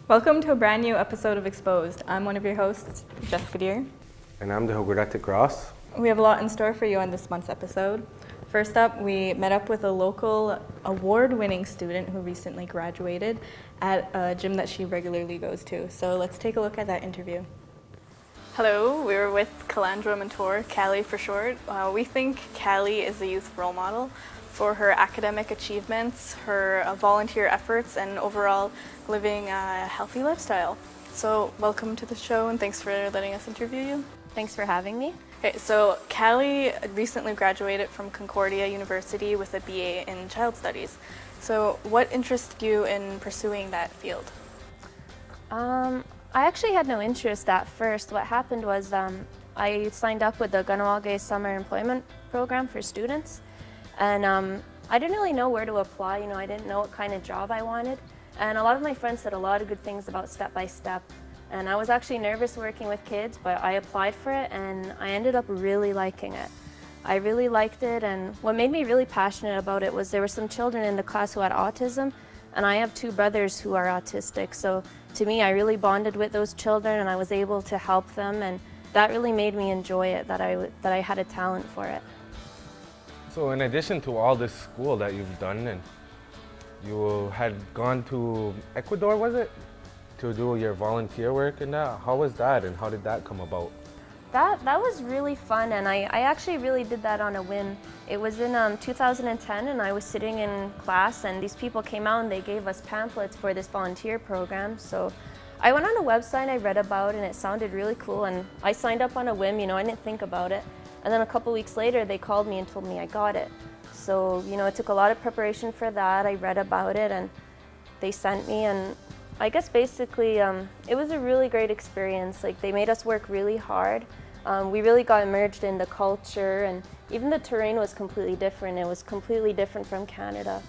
Welcome to a brand new episode of Exposed. I'm one of your hosts, Jessica Deere. And I'm Tehokwirathe. We have a lot in store for you on this month's episode. First up, we met up with a local award-winning student who recently graduated at a gym that she regularly goes to. So let's take a look at that interview. Hello, we're with Callie Montour, Callie for short. We think Callie is a youth role model for her academic achievements, her volunteer efforts, and overall living a healthy lifestyle. So welcome to the show and thanks for letting us interview you. Thanks for having me. Okay, so Callie recently graduated from Concordia University with a BA in Child Studies. So what interested you in pursuing that field? I actually had no interest at first. What happened was I signed up with the Ganawage Summer Employment Program for students, and I didn't really know where to apply. I didn't know what kind of job I wanted, and a lot of my friends said a lot of good things about Step by Step, and I was actually nervous working with kids, but I applied for it and I ended up really liking it. I really liked it, and what made me really passionate about it was there were some children in the class who had autism, and I have two brothers who are autistic, so to me I really bonded with those children and I was able to help them, and that really made me enjoy it, that I had a talent for it. So in addition to all this school that you've done, and you had gone to Ecuador, was it? To do your volunteer work and that? How was that and how did that come about? That was really fun, and I actually really did that on a whim. It was in 2010 and I was sitting in class and these people came out and they gave us pamphlets for this volunteer program. So I went on a website, I read about it and it sounded really cool and I signed up on a whim, I didn't think about it. And then a couple weeks later they called me and told me I got it. So it took a lot of preparation for that. I read about it and they sent me, and I guess basically it was a really great experience. Like, they made us work really hard. We really got immersed in the culture, and even the terrain was completely different. It was completely different from Canada.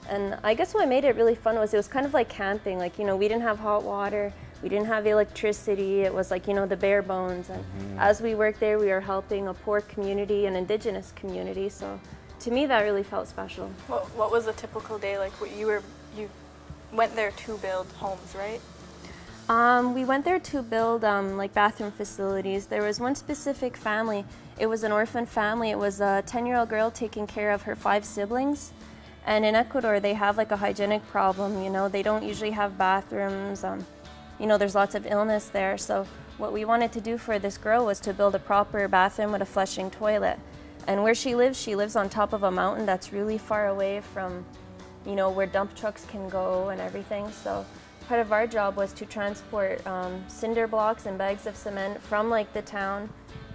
And I guess what made it really fun was it was kind of like camping. Like, we didn't have hot water, we didn't have electricity. It was like, the bare bones. And as we worked there, we were helping a poor community, an indigenous community. So to me, that really felt special. What was a typical day like? You went there to build homes, right? We went there to build like bathroom facilities. There was one specific family. It was an orphan family. It was a 10-year-old girl taking care of her 5 siblings. And in Ecuador, they have like a hygienic problem. They don't usually have bathrooms. There's lots of illness there. So what we wanted to do for this girl was to build a proper bathroom with a flushing toilet. And where she lives on top of a mountain that's really far away from where dump trucks can go and everything. So part of our job was to transport cinder blocks and bags of cement from like the town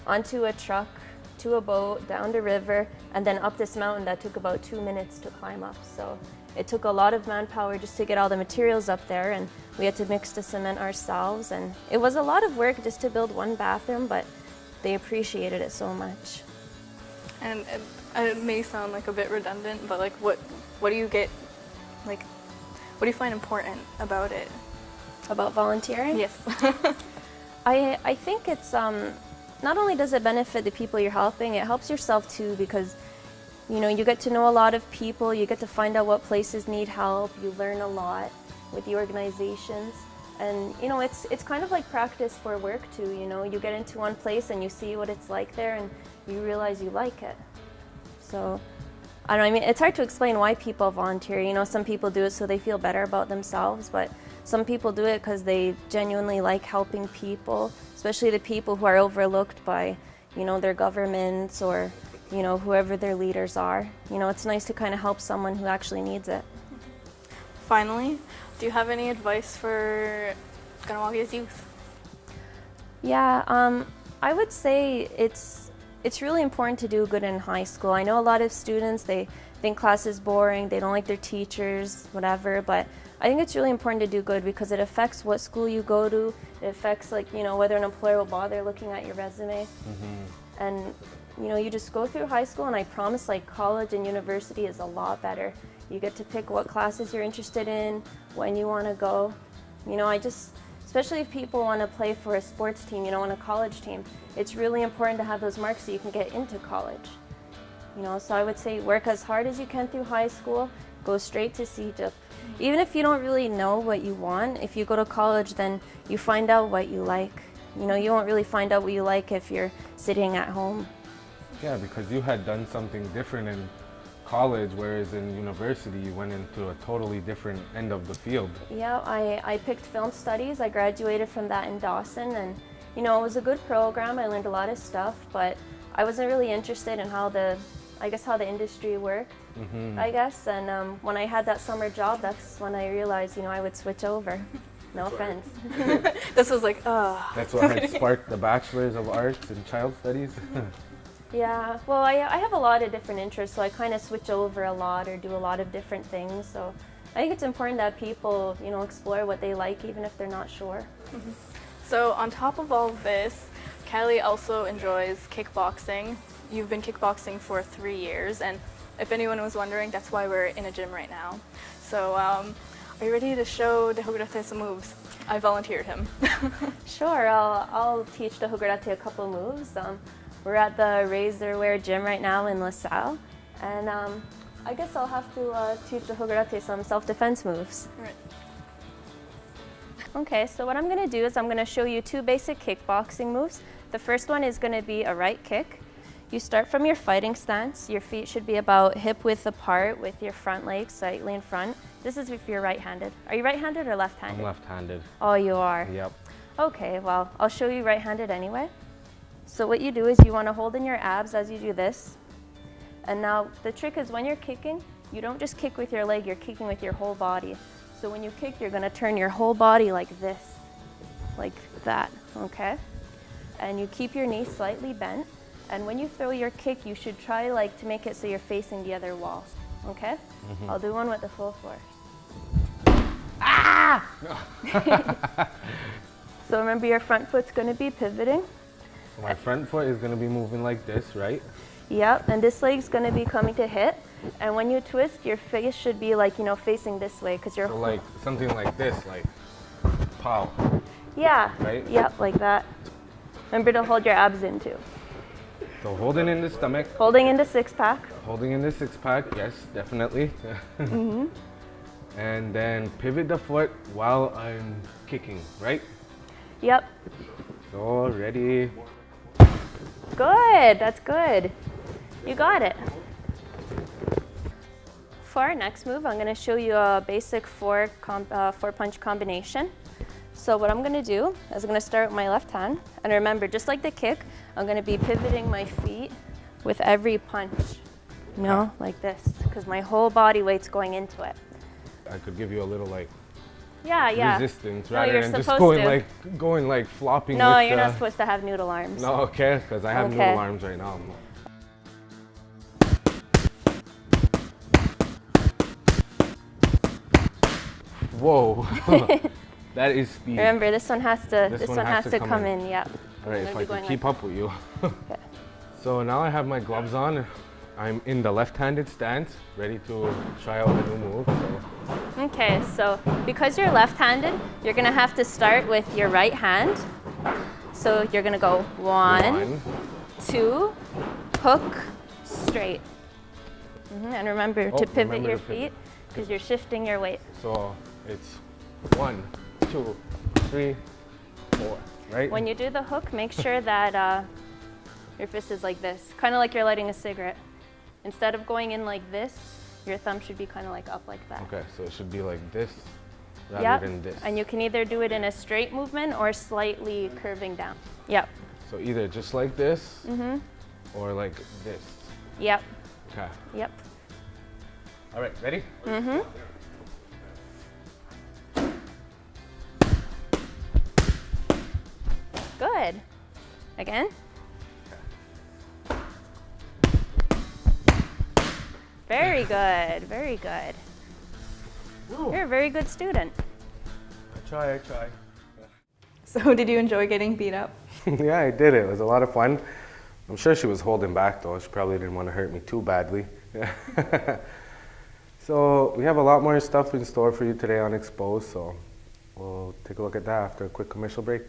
onto a truck, to a boat, down the river, and then up this mountain that took about 2 minutes to climb up. So it took a lot of manpower just to get all the materials up there, and we had to mix the cement ourselves, and it was a lot of work just to build one bathroom, but they appreciated it so much. And it may sound like a bit redundant, but like what do you get, like, what do you find important about it? About volunteering? Yes. I think it's, not only does it benefit the people you're helping, it helps yourself too, because you get to know a lot of people, you get to find out what places need help, you learn a lot with the organizations, and it's kind of like practice for work too. You get into one place and you see what it's like there and you realize you like it. So I don't know, it's hard to explain why people volunteer. Some people do it so they feel better about themselves, but some people do it because they genuinely like helping people, especially the people who are overlooked by, their governments or, whoever their leaders are. It's nice to kind of help someone who actually needs it. Finally, do you have any advice for Ganawage's youth? Yeah, I would say it's really important to do good in high school. I know a lot of students, they think class is boring, they don't like their teachers, whatever, but I think it's really important to do good because it affects what school you go to. It affects whether an employer will bother looking at your resume. And you just go through high school, and I promise college and university is a lot better. You get to pick what classes you're interested in, when you want to go. Especially if people want to play for a sports team, on a college team, it's really important to have those marks so you can get into college. So I would say work as hard as you can through high school, go straight to CEGEP, even if you don't really know what you want, if you go to college, then you find out what you like. You know, you won't really find out what you like if you're sitting at home. Yeah, because you had done something different in college, whereas in university you went into a totally different end of the field. Yeah, I picked film studies. I graduated from that in Dawson, and you know, it was a good program. I learned a lot of stuff, but I wasn't really interested in how the industry worked, I guess. And when I had that summer job, that's when I realized, you know, I would switch over. No offense. This was like, oh. That's what had sparked the Bachelor's of Arts in Child Studies. Yeah, well, I have a lot of different interests, so I kind of switch over a lot or do a lot of different things. So I think it's important that people, you know, explore what they like, even if they're not sure. So on top of all of this, Callie also enjoys kickboxing. You've been kickboxing for 3 years, and if anyone was wondering, that's why we're in a gym right now. So are you ready to show Tehokwirathe some moves? I volunteered him. Sure, I'll teach Tehokwirathe a couple moves. We're at the Razorware gym right now in LaSalle, and I guess I'll have to teach Tehokwirathe some self-defense moves. Right. Okay, so what I'm going to do is I'm going to show you 2 basic kickboxing moves. The first one is going to be a right kick. You start from your fighting stance. Your feet should be about hip width apart with your front legs slightly in front. This is if you're right-handed. Are you right-handed or left-handed? I'm left-handed. Oh, you are? Yep. Okay, well, I'll show you right-handed anyway. So what you do is you want to hold in your abs as you do this. And now the trick is when you're kicking, you don't just kick with your leg, you're kicking with your whole body. So when you kick, you're going to turn your whole body like this, like that, okay? And you keep your knees slightly bent. And when you throw your kick, you should try like to make it so you're facing the other wall, okay? I'll do one with the full force. Ah! So remember, your front foot's going to be pivoting. So my front foot is going to be moving like this, right? Yep, and this leg's going to be coming to hit. And when you twist, your face should be like, you know, facing this way, because you're... So like something like this, like pow. Yeah, right? Yep, like that. Remember to hold your abs in too. So holding in the stomach. Holding in the six-pack. Holding in the six-pack, yes, definitely. And then pivot the foot while I'm kicking, right? Yep. So ready. Good, that's good. You got it. For our next move, I'm going to show you a basic four punch combination. So what I'm going to do is I'm going to start with my left hand. And remember, just like the kick, I'm going to be pivoting my feet with every punch. You know, like this, because my whole body weight's going into it. I could give you a little like yeah. resistance No, rather you're than just supposed going like flopping. No, with you're not supposed to have noodle arms. No, okay, because I have Okay. noodle arms right now. Whoa, that is speed. Remember, this one has to come in. in. Yep. All right, I'm if gonna I be can going keep up with you. Okay. So now I have my gloves on. I'm in the left-handed stance, ready to try out a new move. So. Okay, so because you're left-handed, you're gonna have to start with your right hand. So you're gonna go one, two, hook, straight. And remember to pivot your feet because you're shifting your weight. So it's 1, 2, 3, 4, right? When you do the hook, make sure that your fist is like this, kind of like you're lighting a cigarette. Instead of going in like this, your thumb should be kind of like up like that. Okay, so it should be like this rather than this. And you can either do it in a straight movement or slightly curving down. Yep. So either just like this or like this. Yep. Okay. Yep. All right, ready? Good. Again. Very good, very good. Ooh. You're a very good student. I try. So did you enjoy getting beat up? Yeah, I did. It was a lot of fun. I'm sure she was holding back though. She probably didn't want to hurt me too badly. So we have a lot more stuff in store for you today on Exposed, so we'll take a look at that after a quick commercial break.